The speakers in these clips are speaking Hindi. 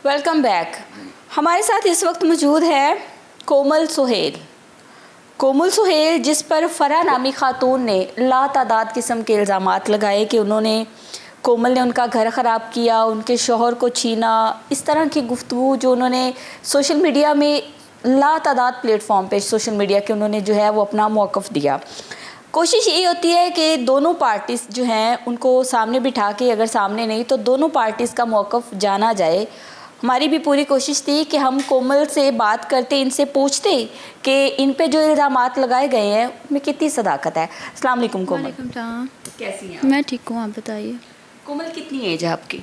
Welcome back. हमारे साथ इस वक्त मौजूद है कोमल सुहेल। कोमल सुहेल जिस पर फ़रहा नामी ख़ातून ने लातादाद किस्म के इल्ज़ामात लगाए कि उन्होंने कोमल ने उनका घर ख़राब किया, उनके शौहर को छीना, इस तरह की गुफ्तगू जो उन्होंने सोशल मीडिया में लातादाद प्लेटफॉर्म पे सोशल मीडिया के उन्होंने जो है वो अपना मौक़िफ़ दिया। कोशिश ये होती है कि दोनों पार्टीज़ जो हैं उनको सामने बिठा के, अगर सामने नहीं तो दोनों पार्टीज़ का मौक़िफ़ जाना जाए। हमारी भी पूरी कोशिश थी कि हम कोमल से बात करते, इनसे पूछते कि इन पे जो इल्ज़ामात लगाए गए हैं उनमें कितनी सदाकत है। अस्सलाम वालेकुम कोमल। वालेकुम सलाम। कैसी हैं आप? मैं ठीक हूँ, आप बताइए। कोमल कितनी एज है आपकी?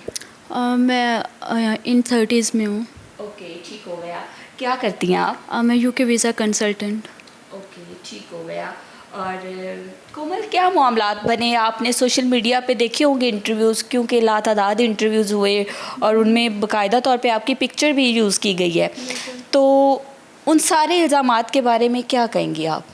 मैं इन 30s में हूँ। ओके, ठीक हो गया। क्या करती हैं आप? मैं यूके वीज़ा कंसल्टेंट। ओके, ठीक हो गया। और कोमल क्या मामलात बने? आपने सोशल मीडिया पे देखे होंगे इंटरव्यूज़, क्योंकि लातादाद इंटरव्यूज़ हुए और उनमें बाकायदा तौर पे आपकी पिक्चर भी यूज़ की गई है। तो उन सारे इल्ज़ामात के बारे में क्या कहेंगी आप?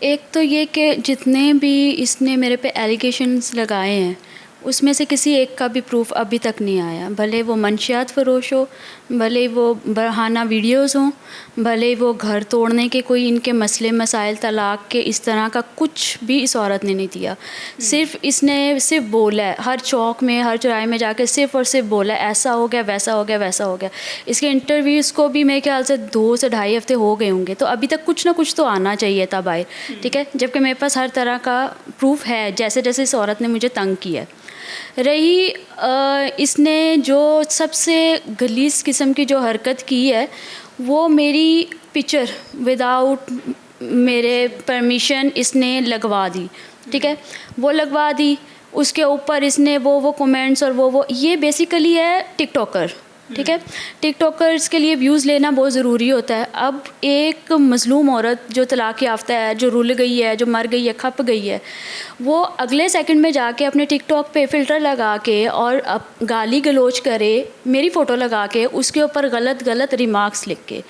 एक तो ये कि जितने भी इसने मेरे पे एलिगेशंस लगाए हैं उसमें से किसी एक का भी प्रूफ अभी तक नहीं आया। भले वो मंशियात फ़रोश हो, भले वो बहाना वीडियोज़ हों, भले वो घर तोड़ने के कोई इनके मसले मसाइल, तलाक़ के, इस तरह का कुछ भी इस औरत ने नहीं दिया। सिर्फ़ इसने सिर्फ बोला है, हर चौक में, हर चौराहे में जाके सिर्फ़ और सिर्फ बोला है ऐसा हो गया, वैसा हो गया, वैसा हो गया। इसके इंटरव्यूज़ को भी मेरे ख्याल से 2 से ढाई हफ़्ते हो गए होंगे, तो अभी तक कुछ ना कुछ तो आना चाहिए था बाहर, ठीक है? जबकि मेरे पास हर तरह का प्रूफ है, जैसे जैसे इस औरत ने मुझे तंग किया है। रही इसने जो सबसे गलीज़ किस्म की जो हरकत की है, वो मेरी पिक्चर विदाउट मेरे परमिशन इसने लगवा दी, ठीक है? वो लगवा दी, उसके ऊपर इसने वो कमेंट्स और वो ये बेसिकली है टिकटॉकर, ठीक है? टिकटॉकर्स के लिए व्यूज़ लेना बहुत ज़रूरी होता है। अब एक मज़लूम औरत जो तलाक़ याफ़्ता है, जो रुल गई है, जो मर गई है, खप गई है, वो अगले सेकंड में जाके अपने टिकटॉक पे फ़िल्टर लगा के और गाली गलौज करे, मेरी फ़ोटो लगा के, उसके ऊपर गलत गलत रिमार्क्स लिख के।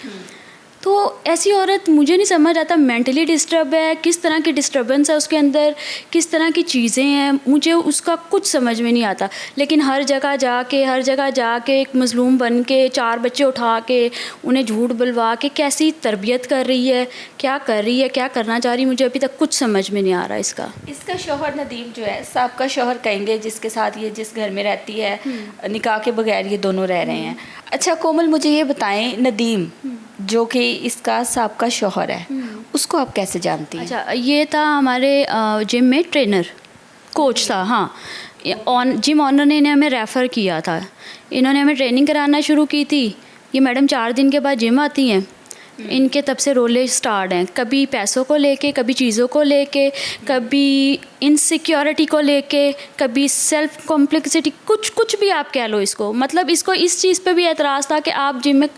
तो ऐसी औरत मुझे नहीं समझ आता मेंटली डिस्टर्ब है, किस तरह की डिस्टर्बेंस है उसके अंदर, किस तरह की चीज़ें हैं, मुझे उसका कुछ समझ में नहीं आता। लेकिन हर जगह जाके एक मज़लूम बन के 4 बच्चे उठा के उन्हें झूठ बुलवा के कैसी तरबियत कर रही है, क्या कर रही है, क्या करना चाह रही है, मुझे अभी तक कुछ समझ में नहीं आ रहा इसका। इसका शौहर नदीम जो है, साबका शौहर कहेंगे, जिसके साथ ये जिस घर में रहती है, निकाह के बगैर ये दोनों रह रहे हैं। अच्छा कोमल, मुझे ये बताएं, नदीम जो कि इसका साबका शौहर है, उसको आप कैसे जानती हैं? अच्छा, ये था हमारे जिम में ट्रेनर, कोच था। हाँ, जिम ऑनर ने इन्हें हमें रेफ़र किया था। इन्होंने हमें ट्रेनिंग कराना शुरू की थी। ये मैडम 4 दिन के बाद जिम आती हैं। इनके तब से रोले स्टार्ट हैं, कभी पैसों को लेके, कभी चीज़ों को लेके, कभी इनसिक्योरिटी को लेके, कभी सेल्फ कॉम्प्लेक्सिटी, कुछ भी आप कह लो इसको। मतलब इसको इस चीज़ पे भी एतराज़ था कि आप जिम में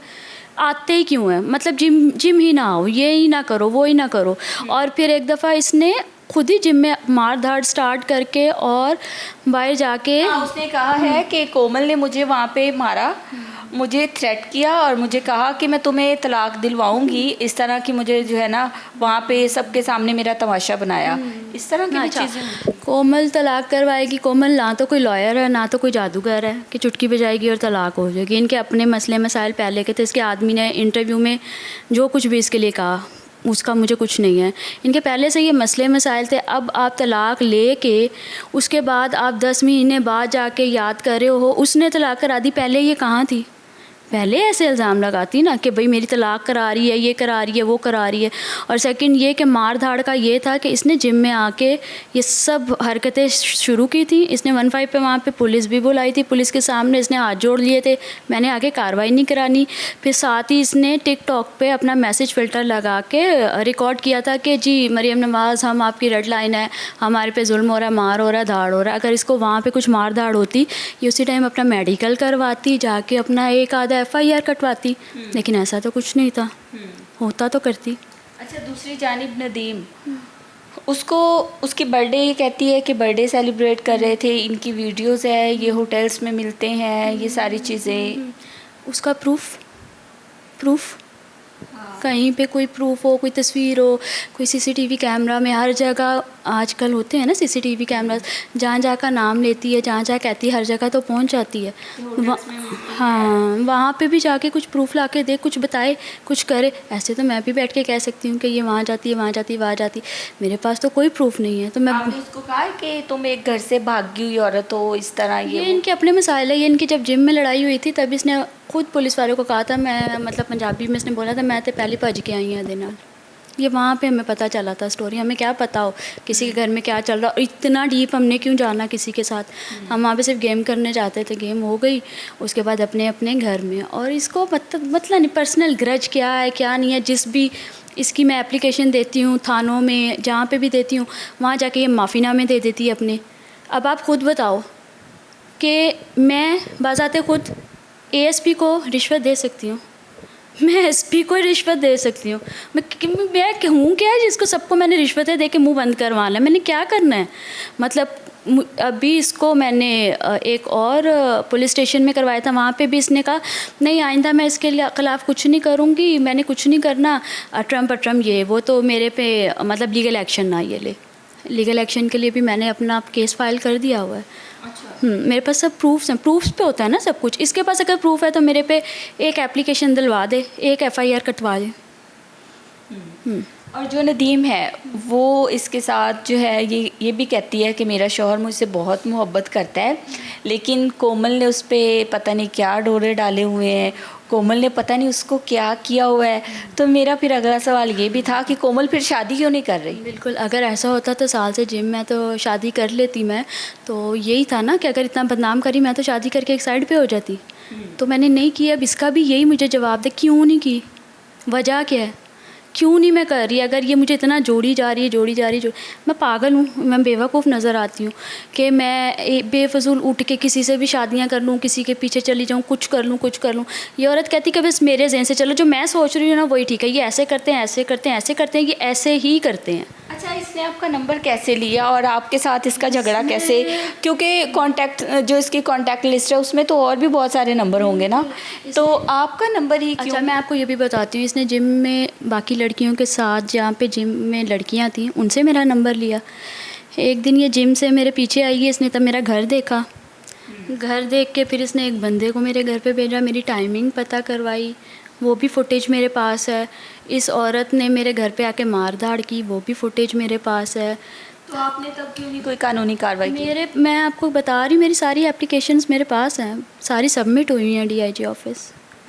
आते ही क्यों हैं, मतलब जिम ही ना आओ, ये ही ना करो, वो ही ना करो। और फिर एक दफ़ा इसने खुद ही जिम में मार धाड़ स्टार्ट करके और बाहर जाके उसने कहा है कि कोमल ने मुझे वहाँ पे मारा, मुझे थ्रेट किया और मुझे कहा कि मैं तुम्हें तलाक दिलवाऊंगी, इस तरह की मुझे जो है ना वहाँ पे सबके सामने मेरा तमाशा बनाया, इस तरह की चीज़ें। कोमल तलाक करवाएगी? कोमल ना तो कोई लॉयर है, ना तो कोई जादूगर है कि चुटकी बजाएगी और तलाक हो जाएगी। इनके अपने मसले मसाइल पहले के थे। इसके आदमी ने इंटरव्यू में जो कुछ भी इसके लिए कहा उसका मुझे कुछ नहीं है। इनके पहले से ये मसले मसाइल थे। अब आप तलाक ले के उसके बाद आप 10 महीने बाद जाके याद कर रहे हो उसने तलाक करा दी, पहले ये कहाँ थी? पहले ऐसे इल्ज़ाम लगाती ना कि भाई मेरी तलाक करा रही है, ये करा रही है, वो करा रही है। और सेकंड ये कि मार धाड़ का ये था कि इसने जिम में आके ये सब हरकतें शुरू की थी। इसने 15 पे वहाँ पे पुलिस भी बुलाई थी, पुलिस के सामने इसने हाथ जोड़ लिए थे, मैंने आगे कार्रवाई नहीं करानी। फिर साथ ही इसने टिकटॉक पे अपना मैसेज फ़िल्टर लगा के रिकॉर्ड किया था कि जी मरीम नवाज़, हम आपकी रेड लाइन है, हमारे पे जुल्म हो रहा है, मार हो रहा है, धाड़ हो रहा है। अगर इसको वहाँ पर कुछ मार धाड़ होती, ये उसी टाइम अपना मेडिकल करवाती, जाके अपना एक आधा FIR कटवाती, लेकिन ऐसा तो कुछ नहीं था। होता तो करती। अच्छा, दूसरी जानिब नदीम, उसको उसकी बर्थडे कहती है कि बर्थडे सेलिब्रेट कर रहे थे, इनकी वीडियोस है, ये होटल्स में मिलते हैं, ये सारी चीज़ें। उसका प्रूफ कहीं पे कोई प्रूफ हो, कोई तस्वीर हो, कोई CCTV कैमरा में, हर जगह आजकल होते हैं ना सीसीटीवी कैमरास, जहाँ जहाँ का नाम लेती है, जहाँ जहाँ कहती है, हर जगह तो पहुँच जाती है। हाँ, वहाँ पे भी जाके कुछ प्रूफ ला के दे, कुछ बताए, कुछ करे। ऐसे तो मैं भी बैठ के कह सकती हूँ कि ये वहाँ जाती है, वहाँ जाती है, वहाँ जाती है। मेरे पास तो कोई प्रूफ नहीं है। तो मैं आपने उसको कहा है कि तुम एक घर से भागी हुई औरत हो, इस तरह ये ये इनके अपने मसाइल है। ये इनकी जब जिम में लड़ाई हुई थी तब इसने खुद पुलिस वालों को कहा था, मैं मतलब पंजाबी में इसने बोला था, मैं तो पहले भज के आई हूँ दिन। ये वहाँ पे हमें पता चला था स्टोरी। हमें क्या पता हो किसी के घर में क्या चल रहा, और इतना डीप हमने क्यों जाना किसी के साथ। हम वहाँ पे सिर्फ गेम करने जाते थे, गेम हो गई, उसके बाद अपने अपने घर में। और इसको मतलब नहीं पर्सनल ग्रज क्या है क्या नहीं है। जिस भी इसकी मैं एप्लीकेशन देती हूँ थानों में, जहाँ पे भी देती हूँ, वहाँ जाके ये माफ़ीनामे दे देती है अपने। अब आप खुद बताओ कि मैं बाज़ाते खुद एएसपी को रिश्वत दे सकती हूँ, मैं एसपी को रिश्वत दे सकती हूँ। मैं कहूँ क्या जिसको सबको मैंने रिश्वतें दे के मुँह बंद करवाना है? मैंने क्या करना है? मतलब अभी इसको मैंने एक और पुलिस स्टेशन में करवाया था, वहाँ पे भी इसने कहा नहीं आइंदा मैं इसके ख़िलाफ़ कुछ नहीं करूँगी, मैंने कुछ नहीं करना, ट्रम्प ये वो, तो मेरे पे मतलब लीगल एक्शन ना ये ले। लीगल एक्शन के लिए भी मैंने अपना केस फाइल कर दिया हुआ है। अच्छा। मेरे पास सब प्रूफ्स हैं, प्रूफ्स पे होता है ना सब कुछ। इसके पास अगर प्रूफ है तो मेरे पे एक एप्लीकेशन दिलवा दे, एक एफआईआर कटवा दे। और जो नदीम है वो इसके साथ जो है ये भी कहती है कि मेरा शौहर मुझसे बहुत मोहब्बत करता है, लेकिन कोमल ने उस पर पता नहीं क्या डोरे डाले हुए हैं, कोमल ने पता नहीं उसको क्या किया हुआ है। तो मेरा फिर अगला सवाल ये भी था कि कोमल फिर शादी क्यों नहीं कर रही? बिल्कुल, अगर ऐसा होता तो साल से जिम में तो शादी कर लेती मैं। तो यही था ना कि अगर इतना बदनाम करी मैं तो शादी करके एक साइड पे हो जाती। तो मैंने नहीं की। अब इसका भी यही मुझे जवाब दे, क्यों नहीं की, वजह क्या है, क्यों नहीं मैं कर रही? अगर ये मुझे इतना जोड़ी जा रही है, मैं पागल हूँ, मैं बेवकूफ़ नज़र आती हूँ कि मैं बेफजूल उठ के किसी से भी शादियाँ कर लूँ, किसी के पीछे चली जाऊँ, कुछ कर लूँ। ये औरत कहती कि बस मेरे ज़हन से चलो, जो मैं सोच रही हूँ ना वही ठीक है, ये ऐसे करते हैं, ये ऐसे ही करते हैं। अच्छा, इसने आपका नंबर कैसे लिया और आपके साथ इसका झगड़ा कैसे? क्योंकि कांटेक्ट जो इसकी कांटेक्ट लिस्ट है उसमें तो और भी बहुत सारे नंबर होंगे ना, तो आपका नंबर ही क्यों? अच्छा, मैं आपको ये भी बताती हूँ, इसने जिम में बाकी लड़कियों के साथ, जहाँ पे जिम में लड़कियाँ थी, उनसे मेरा नंबर लिया। एक दिन ये जिम से मेरे पीछे आई है, इसने तब मेरा घर देखा। घर देख के फिर इसने एक बंदे को मेरे घर पे भेजा, मेरी टाइमिंग पता करवाई, वो भी फुटेज मेरे पास है। इस औरत ने मेरे घर पे आके मार धाड़ की, वो भी फुटेज मेरे पास है। तो आपने तब क्यों नहीं कोई कानूनी कार्रवाई की? मैं आपको बता रही हूँ, मेरी सारी एप्लीकेशंस मेरे पास हैं, सारी सबमिट हुई हैं डीआईजी ऑफिस,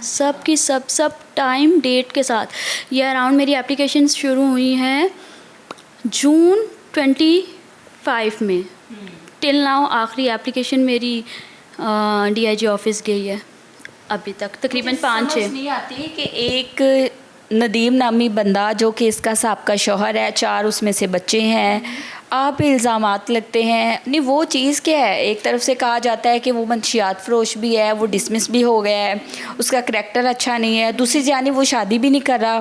सब की सब टाइम डेट के साथ। ये अराउंड मेरी एप्लीकेशंस शुरू हुई हैं जून 25 में। टिल नाउ आखिरी एप्लीकेशन मेरी डीआईजी ऑफिस गई है अभी तक, तकरीबन 5-6। समझ नहीं आती कि एक नदीम नामी बंदा जो कि इसका साबका शौहर है, 4 उसमें से बच्चे हैं, आप पे इल्ज़ामात लगते हैं, नहीं वो चीज़ क्या है? एक तरफ से कहा जाता है कि वो मंशियात फरोश भी है, वो डिसमिस भी हो गया है, उसका करैक्टर अच्छा नहीं है, दूसरी जानिब वो शादी भी नहीं कर रहा,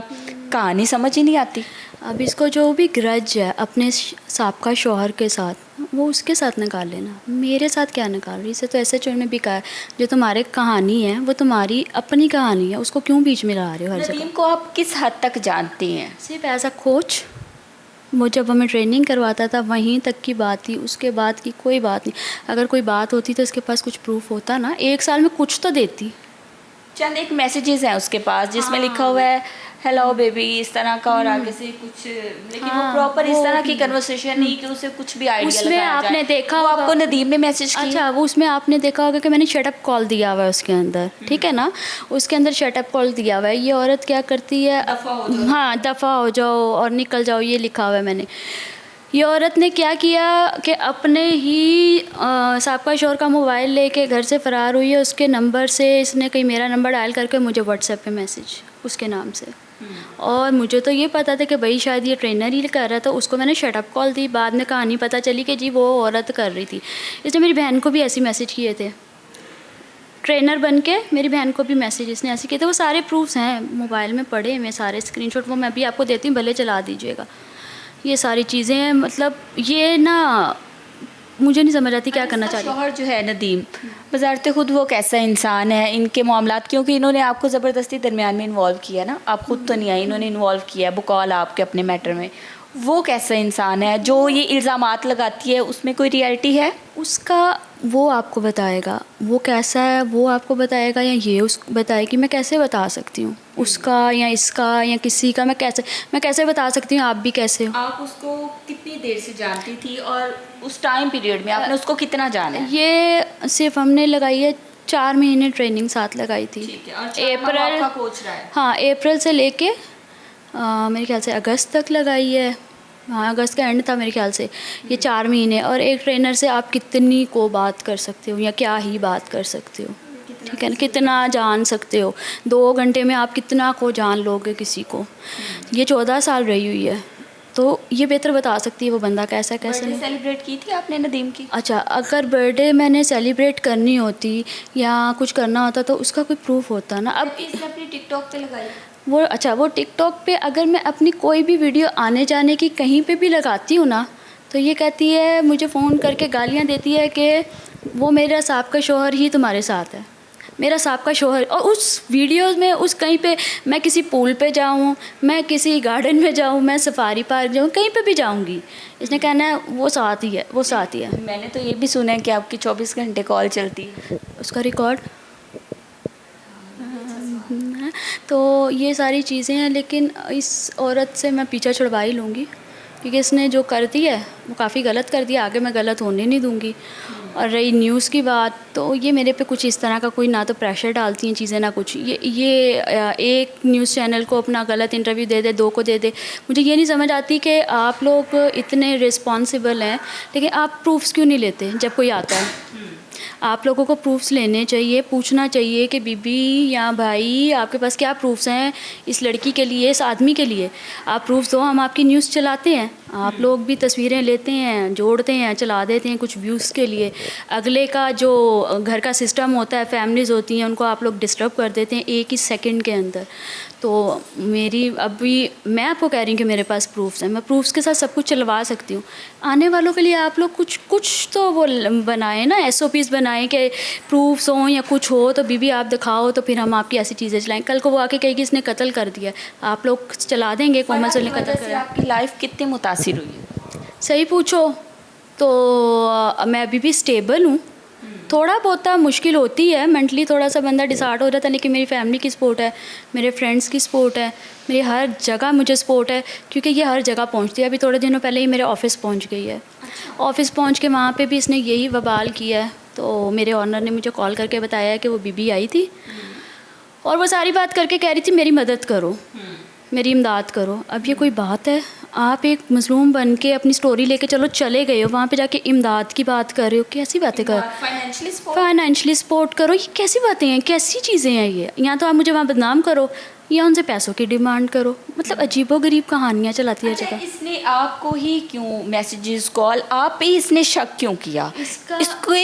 कहानी समझ ही नहीं आती। अब इसको जो भी ग्रज है अपने साबका शौहर के साथ, वो उसके साथ निकाल लेना, मेरे साथ क्या निकाल रही? इसे तो ऐसे ने भी कहा है, जो तुम्हारे कहानी है वो तुम्हारी अपनी कहानी है, उसको क्यों बीच में ला रहे हो हर जगह? नदीम को आप किस हद तक जानती हैं? सिर्फ एज अ कोच, वो जब हमें ट्रेनिंग करवाता था वहीं तक की बात थी, उसके बाद की कोई बात नहीं। अगर कोई बात होती तो इसके पास कुछ प्रूफ होता ना, 1 साल में कुछ तो देती। चंद एक मैसेजेस हैं उसके पास जिसमें लिखा हुआ है हेलो बेबी, इस तरह का, और आगे से कुछ, लेकिन वो प्रॉपर इस तरह की कन्वर्सेशन नहीं कि उसे कुछ भी आइडिया उसमें लगाया आपने जाए। देखा वो होगा, आपको नदीम ने मैसेज किया? अच्छा, वो उसमें आपने देखा होगा कि मैंने शटअप कॉल दिया हुआ है उसके अंदर, ठीक है ना, उसके अंदर शटअप कॉल दिया हुआ है। ये औरत क्या करती है, हाँ दफ़ा हो जाओ और निकल जाओ, ये लिखा हुआ है मैंने। ये औरत ने क्या किया कि अपने ही साबका शौहर का मोबाइल लेके घर से फ़रार हुई है। उसके नंबर से इसने कहीं मेरा नंबर डायल करके मुझे व्हाट्सएप पे मैसेज उसके नाम से, और मुझे तो ये पता था कि भाई शायद ये ट्रेनर ही कर रहा था, उसको मैंने शटअप कॉल दी। बाद में कहानी पता चली कि जी वो औरत कर रही थी। इसने मेरी बहन को भी ऐसे मैसेज किए थे, ट्रेनर बन के मेरी बहन को भी मैसेज इसने ऐसे किए थे। वो सारे प्रूफ्स हैं मोबाइल में पड़े हैं, सारे स्क्रीनशॉट, वो मैं भी आपको देती हूँ, भले चला दीजिएगा। ये सारी चीज़ें हैं, मतलब ये ना मुझे नहीं समझ आती क्या करना चाहिए। शौहर जो है नदीम, बज़ाहिर खुद वो कैसा इंसान है, इनके मामलात, क्योंकि इन्होंने आपको ज़बरदस्ती दरमियान में इन्वॉल्व किया ना, आप खुद तो नहीं आई, इन्होंने इन्वॉल्व किया है, बुकॉल आपके अपने मैटर में, वो कैसा इंसान है जो ये इल्ज़ामात लगाती है, उसमें कोई रियलिटी है? उसका वो आपको बताएगा, वो कैसा है वो आपको बताएगा, या ये उसको बताएगी। मैं कैसे बता सकती हूँ उसका या इसका या किसी का? मैं कैसे बता सकती हूँ? आप भी कैसे हो? आप उसको कितनी देर से जानती थी और उस टाइम पीरियड में आपने उसको कितना जाना है? ये सिर्फ हमने लगाई है 4 महीने ट्रेनिंग साथ लगाई थी। ठीक है, और अप्रैल का कोच रहा है? हाँ, अप्रैल से लेके मेरे ख्याल से अगस्त तक लगाई है। हाँ, अगस्त का एंड था मेरे ख्याल से। ये 4 महीने, और एक ट्रेनर से आप कितनी को बात कर सकते हो या क्या ही बात कर सकते हो, ठीक है ना? कितना जान सकते हो? 2 घंटे में आप कितना को जान लोगे किसी को? ये 14 साल रही हुई है, तो ये बेहतर बता सकती है वो बंदा कैसा है कैसा नहीं। सेलिब्रेट की थी आपने नदीम की? अच्छा, अगर बर्थडे मैंने सेलिब्रेट करनी होती या कुछ करना होता तो उसका कोई प्रूफ होता ना। अब इसने अपनी टिकटॉक पे लगाई वो, अच्छा, वो टिकटॉक पे अगर मैं अपनी कोई भी वीडियो आने जाने की कहीं पे भी लगाती हूँ ना, तो ये कहती है, मुझे फ़ोन करके गालियाँ देती है कि वो मेरा साहब का शौहर ही तुम्हारे साथ है, मेरा साहब का शौहर। और उस वीडियो में उस कहीं पे मैं किसी पूल पे जाऊँ, मैं किसी गार्डन में जाऊँ, मैं सफारी पार्क जाऊँ, कहीं पे भी जाऊँगी, इसने कहना है वो साथ ही है, वो साथ ही है। मैंने तो ये भी सुना है कि आपकी 24 घंटे कॉल चलती है। उसका रिकॉर्ड। तो ये सारी चीज़ें हैं, लेकिन इस औरत से मैं पीछा छुड़वा ही लूँगी, क्योंकि इसने जो कर दी है वो काफ़ी गलत कर दिया, आगे मैं गलत होने नहीं दूँगी। और रही न्यूज़ की बात, तो ये मेरे पे कुछ इस तरह का कोई ना तो प्रेशर डालती हैं चीज़ें ना कुछ। ये एक न्यूज़ चैनल को अपना गलत इंटरव्यू दे दे, 2 को दे दे। मुझे ये नहीं समझ आती कि आप लोग इतने रिस्पॉन्सिबल हैं, लेकिन आप प्रूफ्स क्यों नहीं लेते जब कोई आता है? आप लोगों को प्रूफ्स लेने चाहिए, पूछना चाहिए कि बीबी या भाई आपके पास क्या प्रूफ्स हैं इस लड़की के लिए, इस आदमी के लिए। आप प्रूफ्स दो, हम आपकी न्यूज़ चलाते हैं। आप लोग भी तस्वीरें लेते हैं, जोड़ते हैं, चला देते हैं कुछ व्यूज़ के लिए। अगले का जो घर का सिस्टम होता है, फैमिलीज़ होती हैं, उनको आप लोग डिस्टर्ब कर देते हैं एक ही सेकंड के अंदर। तो मेरी अभी मैं आपको कह रही हूँ कि मेरे पास प्रूफ्स हैं, मैं प्रूफ्स के साथ सब कुछ चलवा सकती हूँ। आने वालों के लिए आप लोग कुछ तो वो बनाएं ना, SOPs बनाएं कि प्रूफ्स हों या कुछ हो तो बीबी आप दिखाओ, तो फिर हम आपकी ऐसी चीज़ें चलाएं। कल को वो आके कहेगी इसने कत्ल कर दिया, आप लोग चला देंगे कोमल सोहेल ने कत्ल किया। आपकी लाइफ कितनी मुतासिर हुई है? सही पूछो तो मैं अभी भी स्टेबल हूँ। थोड़ा बहुत मुश्किल होती है, मेंटली थोड़ा सा बंदा डिसहार्ट हो जाता है, लेकिन मेरी फैमिली की सपोर्ट है, मेरे फ्रेंड्स की सपोर्ट है, मेरी हर जगह मुझे सपोर्ट है, क्योंकि ये हर जगह पहुंचती है। अभी थोड़े दिनों पहले ही मेरे ऑफ़िस पहुंच गई है। ऑफ़िस पहुंच के वहाँ पे भी इसने यही वबाल किया है। तो मेरे ऑनर ने मुझे कॉल करके बताया कि वो बीबी आई थी और वो सारी बात करके कह रही थी मेरी मदद करो, मेरी इमदाद करो। अब ये कोई बात है? आप एक मज़लूम बन के अपनी स्टोरी लेके चले गए हो, वहाँ पे जाके इमदाद की बात कर रहे हो, कैसी बातें कर? फाइनेंशियली सपोर्ट करो, ये कैसी बातें हैं, कैसी चीज़ें हैं ये? या तो आप मुझे वहाँ बदनाम करो या उनसे पैसों की डिमांड करो। मतलब अजीबोगरीब कहानियाँ चलाती है जगह। इसने आपको ही क्यों मैसेजेस, कॉल, आप पे इसने शक क्यों किया?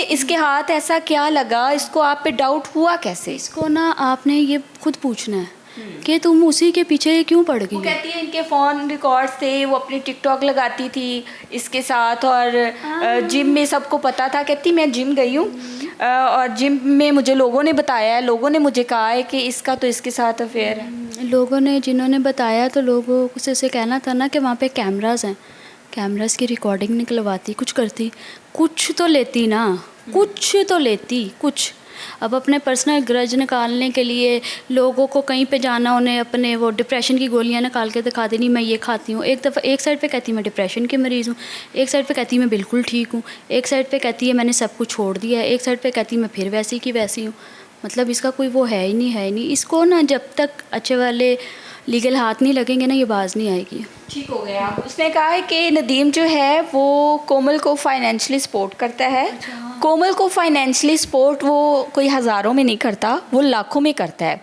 इसके हाथ ऐसा क्या लगा? इसको आप पे डाउट हुआ कैसे? इसको ना आपने ये खुद पूछना है कि तुम उसी के पीछे क्यों पड़ गई? वो कहती है इनके फ़ोन रिकॉर्ड्स थे, वो अपनी टिकटॉक लगाती थी इसके साथ, और जिम में सबको पता था। कहती मैं जिम गई हूँ और जिम में मुझे लोगों ने बताया है, लोगों ने मुझे कहा है कि इसका तो इसके साथ अफेयर है। लोगों ने जिन्होंने बताया, तो लोगों से उसे कहना था ना कि वहाँ पे कैमरास हैं, कैमरास की रिकॉर्डिंग निकलवाती, कुछ करती, कुछ तो लेती ना, कुछ तो लेती कुछ। अब अपने पर्सनल ग्रज निकालने के लिए लोगों को कहीं पे जाना, उन्हें अपने वो डिप्रेशन की गोलियां निकाल के दिखा देनी, मैं ये खाती हूँ। एक दफ़ा एक साइड पे कहती मैं डिप्रेशन की मरीज़ हूँ, एक साइड पे कहती मैं बिल्कुल ठीक हूँ, एक साइड पे कहती है मैंने सब कुछ छोड़ दिया है, एक साइड पे कहती मैं फिर वैसी की वैसी हूँ। मतलब इसका कोई वो है ही नहीं। इसको ना जब तक अच्छे वाले लीगल हाथ नहीं लगेंगे ना, ये बाज नहीं आएगी। ठीक हो गया। उसने कहा है कि नदीम जो है वो कोमल को फाइनेंशियली सपोर्ट करता है। कोमल को फाइनेंशियली सपोर्ट वो कोई हज़ारों में नहीं करता, वो लाखों में करता है।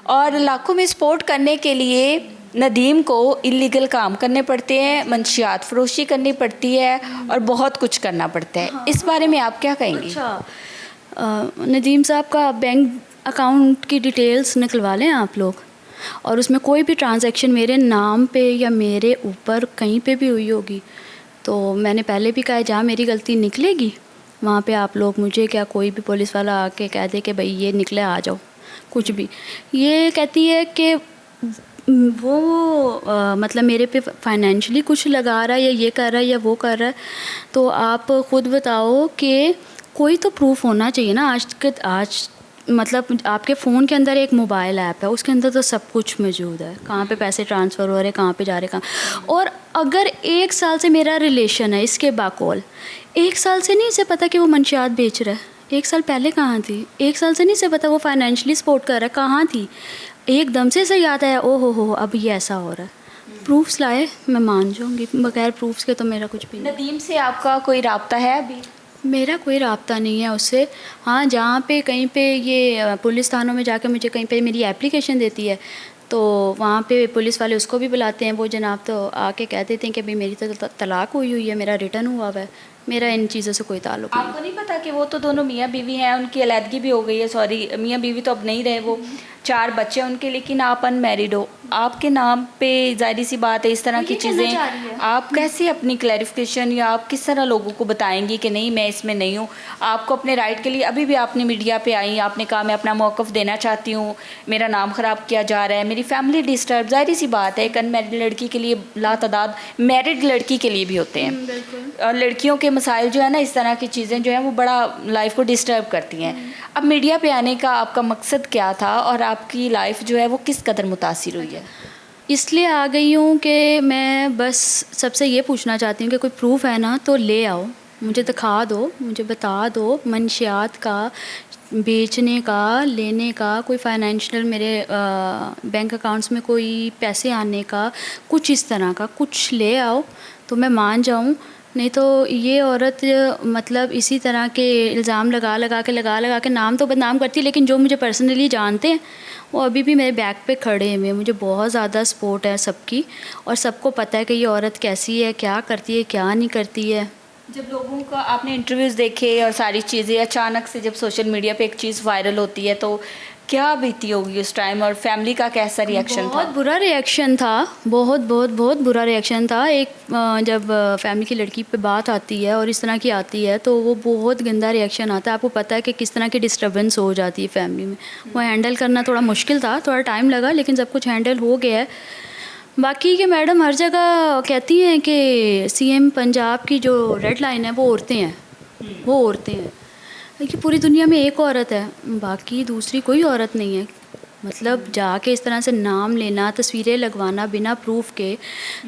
और लाखों में सपोर्ट करने के लिए नदीम को इलीगल काम करने पड़ते हैं, मंशियात फरोशी करनी पड़ती है और बहुत कुछ करना पड़ता है। इस बारे में आप क्या कहेंगी? नदीम साहब का बैंक अकाउंट की डिटेल्स निकलवा लें आप लोग, और उसमें कोई भी ट्रांजैक्शन मेरे नाम पे या मेरे ऊपर कहीं पे भी हुई होगी, तो मैंने पहले भी कहा जहाँ मेरी गलती निकलेगी वहाँ पे आप लोग मुझे, क्या कोई भी पुलिस वाला आके कह दे कि भाई ये निकले आ जाओ, कुछ भी। ये कहती है कि वो मतलब मेरे पे फाइनेंशियली कुछ लगा रहा है या ये कर रहा है या वो कर रहा है, तो आप ख़ुद बताओ कि कोई तो प्रूफ होना चाहिए ना। आज मतलब आपके फ़ोन के अंदर एक मोबाइल ऐप है, उसके अंदर तो सब कुछ मौजूद है, कहाँ पे पैसे ट्रांसफ़र हो रहे, कहाँ पे जा रहे, कहाँ। और अगर 1 साल से मेरा रिलेशन है इसके बाकौल, 1 साल से नहीं इसे पता कि वो मंशियात बेच रहा है, 1 साल पहले कहाँ थी, 1 साल से नहीं इसे पता वो फाइनेंशियली सपोर्ट कर रहा है, कहाँ थी, एकदम से इसे याद आया, ओ हो अब ये ऐसा हो रहा है। प्रूफ्स लाए, मैं मान जाऊँगी, बगैर प्रूफ्स के तो मेरा कुछ भी नहीं। नदीम से आपका कोई राब्ता है अभी? मेरा कोई राब्ता नहीं है उससे। हाँ, जहाँ पे कहीं पे ये पुलिस थानों में जाके मुझे कहीं पे मेरी एप्लीकेशन देती है, तो वहाँ पे पुलिस वाले उसको भी बुलाते हैं, वो जनाब तो आके कह देते हैं कि भाई मेरी तो तलाक हुई है, मेरा रिटर्न हुआ है, मेरा इन चीज़ों से कोई ताल्लुक नहीं। आपको नहीं पता कि वो तो दोनों मियाँ बीवी हैं, उनकी अलहदगी भी हो गई है, सॉरी मियाँ बीवी तो अब नहीं रहे, वो 4 बच्चे हैं उनके, लेकिन आप अनमैरिड हो, आपके नाम पे ज़ाहिर सी बात है इस तरह की चीज़ें, आप कैसे अपनी क्लैरिफिकेशन या आप किस तरह लोगों को बताएंगी कि नहीं मैं इसमें नहीं हूँ? आपको अपने राइट के लिए अभी भी आपने मीडिया पे आई, आपने कहा मैं अपना मौक़िफ़ देना चाहती हूँ, मेरा नाम ख़राब किया जा रहा है, मेरी फैमिली डिस्टर्ब, ज़ाहिर सी बात है एक अनमैरिड लड़की के लिए लातादाद मैरिड लड़की के लिए भी होते हैं। लड़कियों के मसाइल जो है ना, इस तरह की चीज़ें जो हैं वो बड़ा लाइफ को डिस्टर्ब करती हैं। अब मीडिया पे आने का आपका मकसद क्या था और आपकी लाइफ जो है वो किस कदर मुतासिर हुई है? इसलिए आ गई हूँ कि मैं बस सबसे ये पूछना चाहती हूँ कि कोई प्रूफ है ना तो ले आओ, मुझे दिखा दो, मुझे बता दो मंशियात का, बेचने का, लेने का, कोई फाइनेंशियल मेरे बैंक अकाउंट्स में कोई पैसे आने का, कुछ इस तरह का कुछ ले आओ तो मैं मान जाऊँ। नहीं तो ये औरत मतलब इसी तरह के इल्ज़ाम लगा लगा के नाम तो बदनाम करती है, लेकिन जो मुझे पर्सनली जानते हैं वो अभी भी मेरे बैक पे खड़े हैं। मुझे बहुत ज़्यादा सपोर्ट है सबकी, और सबको पता है कि ये औरत कैसी है, क्या करती है, क्या नहीं करती है। जब लोगों का आपने इंटरव्यूज़ देखे और सारी चीज़ें, अचानक से जब सोशल मीडिया पे एक चीज़ वायरल होती है तो क्या बीती होगी उस टाइम, और फैमिली का कैसा रिएक्शन था? बहुत बुरा रिएक्शन था, बहुत बुरा रिएक्शन था। एक जब फैमिली की लड़की पे बात आती है और इस तरह की आती है तो वो बहुत गंदा रिएक्शन आता है। आपको पता है कि किस तरह की डिस्टर्बेंस हो जाती है फैमिली में। वो हैंडल करना थोड़ा मुश्किल था, थोड़ा टाइम लगा, लेकिन सब कुछ हैंडल हो गया है। बाकी के मैडम हर जगह कहती हैं कि सीएम पंजाब की जो रेड लाइन है वो औरतें हैं, वो औरतें हैं। देखिए पूरी दुनिया में एक औरत है, बाकी दूसरी कोई औरत नहीं है। मतलब जाके इस तरह से नाम लेना, तस्वीरें लगवाना बिना प्रूफ के,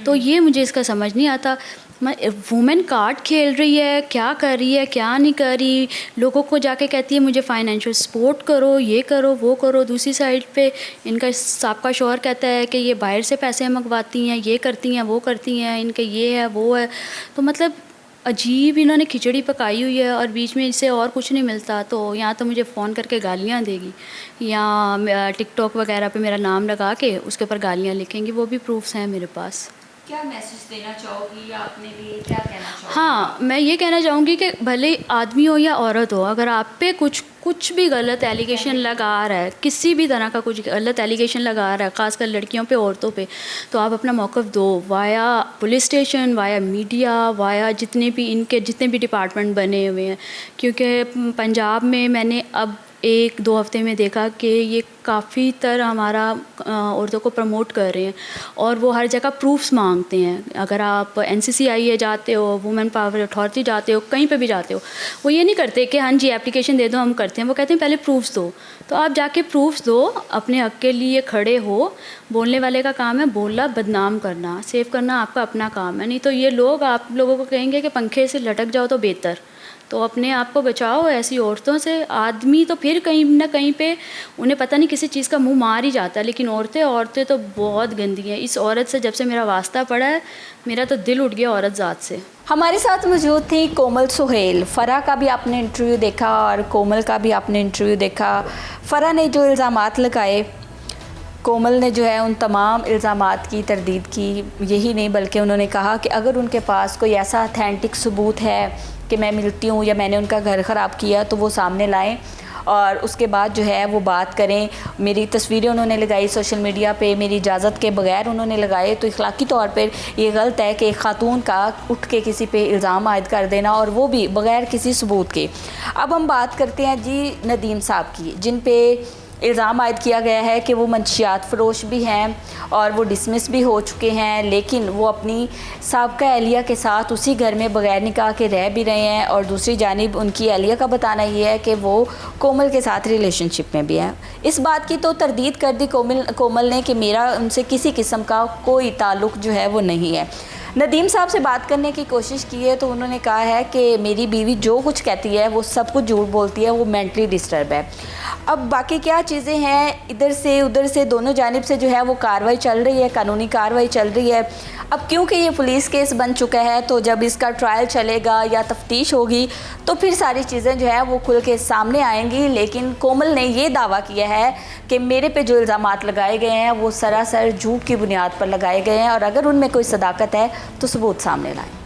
तो ये मुझे इसका समझ नहीं आता। वुमेन कार्ड खेल रही है, क्या कर रही है, क्या नहीं कर रही, लोगों को जाके कहती है मुझे फाइनेंशियल सपोर्ट करो, ये करो, वो करो। दूसरी साइड पे इनका साबका शौहर कहता है कि ये बाहर से पैसे मंगवाती हैं, ये करती हैं, वो करती हैं, इनके ये है, वो है। तो मतलब अजीब इन्होंने खिचड़ी पकाई हुई है, और बीच में इससे और कुछ नहीं मिलता। तो यहाँ तो मुझे फ़ोन करके गालियाँ देगी, या टिकटॉक वगैरह पे मेरा नाम लगा के उसके ऊपर गालियाँ लिखेंगी, वो भी प्रूफ्स हैं मेरे पास। क्या मैसेज देना चाहोगी या अपने लिए क्या कहना चाहोगी? हाँ, मैं ये कहना चाहूँगी कि भले आदमी हो या औरत हो, अगर आप पे कुछ भी गलत एलिगेशन लगा रहा है, किसी भी तरह का कुछ गलत एलिगेशन लगा रहा है, ख़ासकर लड़कियों पे, औरतों पे, तो आप अपना मौक़िफ़ दो, via police station, via media, via जितने भी डिपार्टमेंट बने हुए हैं। क्योंकि पंजाब में मैंने अब 1-2 हफ़्ते में देखा कि ये काफ़ी हमारा औरतों को प्रमोट कर रहे हैं, और वो हर जगह प्रूफ्स मांगते हैं। अगर आप NCCI जाते हो, वुमेन पावर अथॉरिटी जाते हो, कहीं पे भी जाते हो, वो ये नहीं करते कि हाँ जी एप्लीकेशन दे दो हम करते हैं। वो कहते हैं पहले प्रूफ्स दो। तो आप जाके प्रूफ्स दो, अपने हक़ के लिए खड़े हो। बोलने वाले का काम है बोलना, बदनाम करना, सेव करना आपका अपना काम है। नहीं तो ये लोग आप लोगों को कहेंगे कि पंखे से लटक जाओ तो बेहतर। तो अपने आप को बचाओ ऐसी औरतों से। आदमी तो फिर कहीं ना कहीं पे उन्हें पता नहीं किसी चीज़ का मुंह मार ही जाता है, लेकिन औरतें तो बहुत गंदी हैं। इस औरत से जब से मेरा वास्ता पड़ा है, मेरा तो दिल उठ गया औरत ज़ात से। हमारे साथ मौजूद थी कोमल सुहेल। फ़रा का भी आपने इंटरव्यू देखा और कोमल का भी आपने इंटरव्यू देखा। फ़रा ने जो इल्ज़ामात लगाए, कोमल ने जो है उन तमाम इल्ज़ामात की तरदीद की। यही नहीं बल्कि उन्होंने कहा कि अगर उनके पास कोई ऐसा अथेंटिक सबूत है कि मैं मिलती हूँ या मैंने उनका घर ख़राब किया तो वो सामने लाएं, और उसके बाद जो है वो बात करें। मेरी तस्वीरें उन्होंने लगाई सोशल मीडिया पे, मेरी इजाज़त के बगैर उन्होंने लगाए, तो इखलाकी तौर पर ये गलत है कि एक ख़ातून का उठ के किसी पे इल्ज़ाम आयद कर देना, और वो भी बगैर किसी सबूत के। अब हम बात करते हैं जी नदीम साहब की, जिन पे इल्ज़ाम आयद किया गया है कि वो मंशियात फ़रोश भी हैं और वो डिसमिस भी हो चुके हैं, लेकिन वो अपनी साबका एहलिया के साथ उसी घर में बग़ैर निकाह के रह भी रहे हैं। और दूसरी जानिब उनकी एहलिया का बताना ये है कि वो कोमल के साथ रिलेशनशिप में भी हैं। इस बात की तो तरदीद कर दी कोमल ने कि मेरा उनसे किसी किस्म का कोई ताल्लुक़ जो है वो नहीं है। नदीम साहब से बात करने की कोशिश की है तो उन्होंने कहा है कि मेरी बीवी जो कुछ कहती है वो सब कुछ झूठ बोलती है, वो मेंटली डिस्टर्ब है। अब बाकी क्या चीज़ें हैं, इधर से उधर से दोनों जानिब से जो है वो कार्रवाई चल रही है, कानूनी कार्रवाई चल रही है। अब क्योंकि ये पुलिस केस बन चुका है तो जब इसका ट्रायल चलेगा या तफ्तीश होगी तो फिर सारी चीज़ें जो है वो खुल के सामने आएंगी। लेकिन कोमल ने ये दावा किया है कि मेरे पे जो इल्ज़ामात लगाए गए हैं वो सरासर झूठ की बुनियाद पर लगाए गए हैं और अगर उनमें कोई सदाकत है तो सबूत सामने लाएं।